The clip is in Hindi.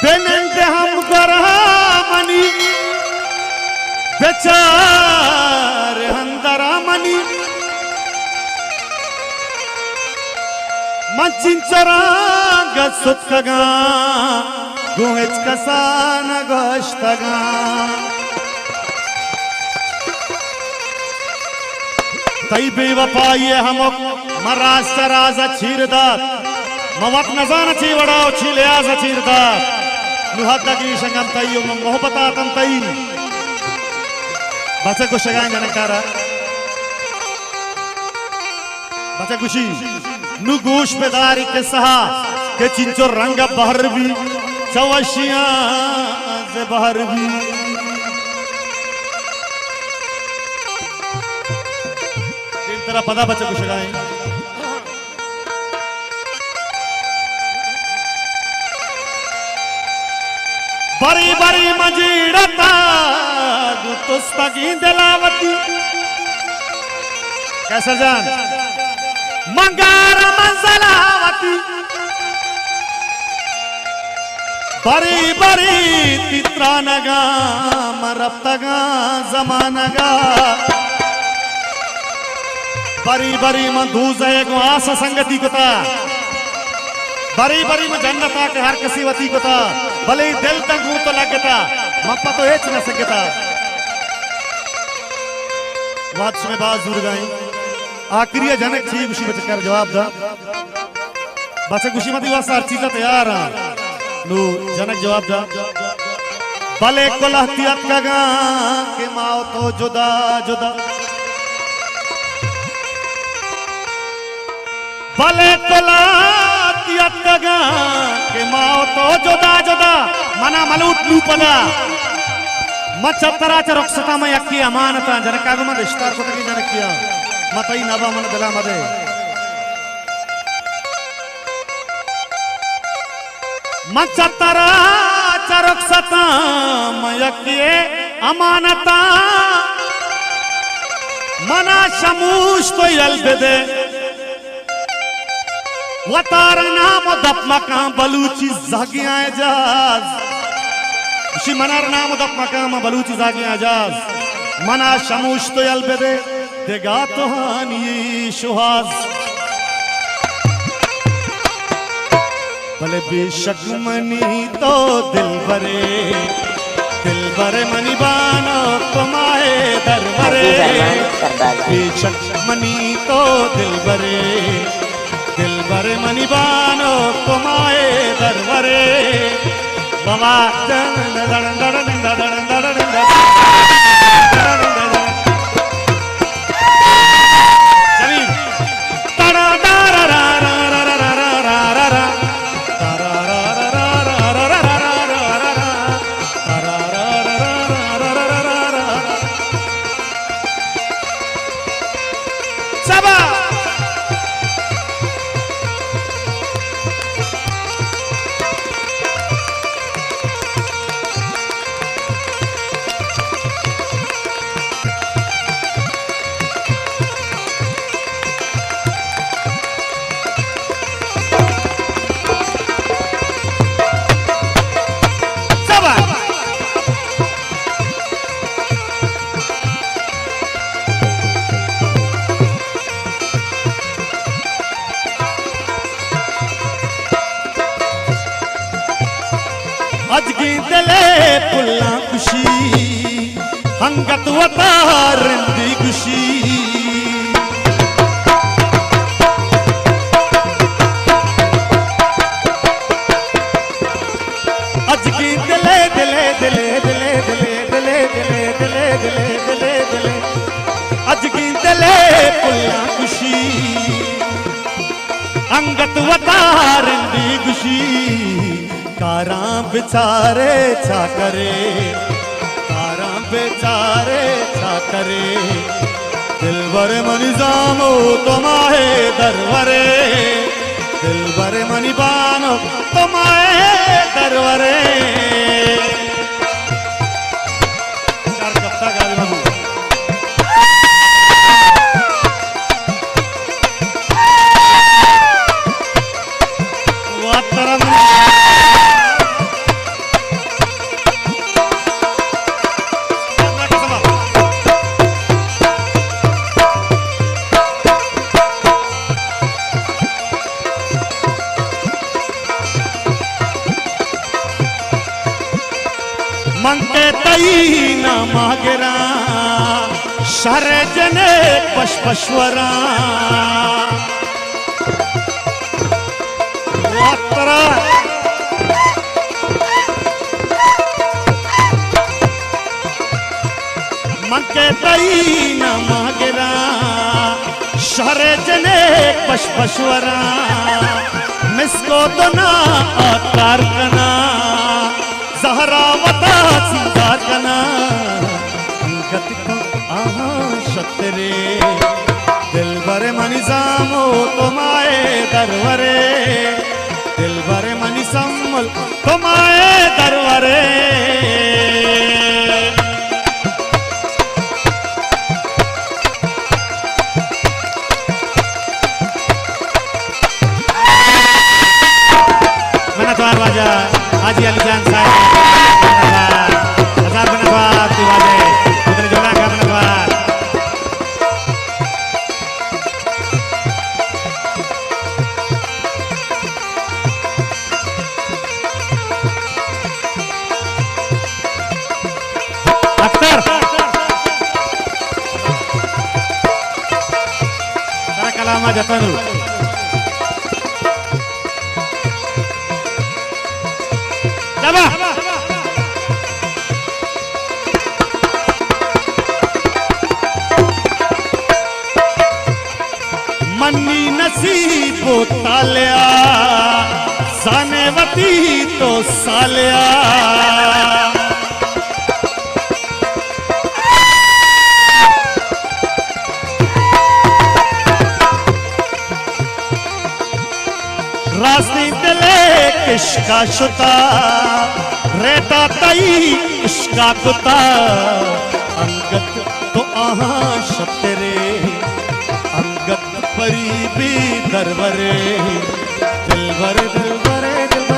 बेनंटे हम गरमनी बेचार हंदरामनी मंचिंचरांग सुत्तगा गुहेच कसान गोष्टगा तई बेवफाई हम मराज सराज चीरदात मवत नजान चीवड़ाव चीलियाज चीरदात नुहद्दगी शंगम तई मोहब्बतातन तई बच्चा को शगान जनकारा बच्चा कुशी नु गोश पेदारी के सहा के चिंचो रंग बहर भी चवशियां से बहर भी तेरा पता बच्चा को शगाए बड़ी बड़ी मजीड़ता तुस्तगी दिलावती कैसा जान मंगार मंजलावती बड़ी बड़ी तित्रा नगा मरप्तगा जमानगा बड़ी बड़ी मंधूज है गो आशा संगति को था बड़ी बड़ी में जन्नता के हर किसी वती को था भले ही दिल तक तो लगता मप्पा तो हेच न सकता बात में बात जुड़ गई आखिरी जनक छी खुशी बच कर जवाब दा बच्चे खुशी मत हुआ सार चीज तैयार हां नु जनक जवाब दा भले को लहतियत कगा के माओ तो जुदा जुदा भले को लहतियत कगा के माओ तो जुदा जुदा मना मलूट लूपदा मच्छतरा च रक्षता में यक्की अमानता जनकागु मद इश्तार को तकी जनकिया मतई नबा मन दिला मदे मच्छतरा च रक्षता में यक्की अमानता मना शमूश तो यलबदे वतार नाम दप मकाम बलूची जागियां एजाज उसी मनार नाम दप मकाम बलूची जागियां एजाज मना शमूश तो यलबदे देगा तो हानी शुहाज भले बेशक मनी तो दिल भरे मनी बानो तुम्हारे दरबारे बेशक मनी तो दिल भरे मनी बानो तुम्हारे दरबारे बाबा अजगी दिले पुल्ला खुशी हंगत वतार रिंदी खुशी अजगी दिले दिले दिले दिले दिले दिले दिले दिले दिले दिले दिले अजगी दिले पुल्ला खुशी हंगत वतार रिंदी खुशी कारा बेचारे छा करे कारा बेचारे छा करे दिल भरे मनी जामो तुम्हारे दरबारे दिल भरे मनी बानो तुम्हारे दरबारे मंगे तई न मागरा शर जने पशपश्वरा मंगे तई न मागरा शर जने पशपश्वरा मिसको तो ना आकार कना सहरावता सिंगार कना गत को आहा शतरे दिल भरे मनी सामो तुम्हारे दरबारे दिल भरे मनी सम्मल तुम्हारे दरबारे राजा हाजी अली जान साहब हजार बनवार दिवाले उधर जोड़ा का बनवार अख्तर सारा कलामा जतनु मन्नी नसीबो तालिया सानेवती तो सालिया रास्ती दिले किश्का शुता रेता तई इश्का कुता अंगत तो आहा शतरे अंगत परी भी दरबारे दिल भरे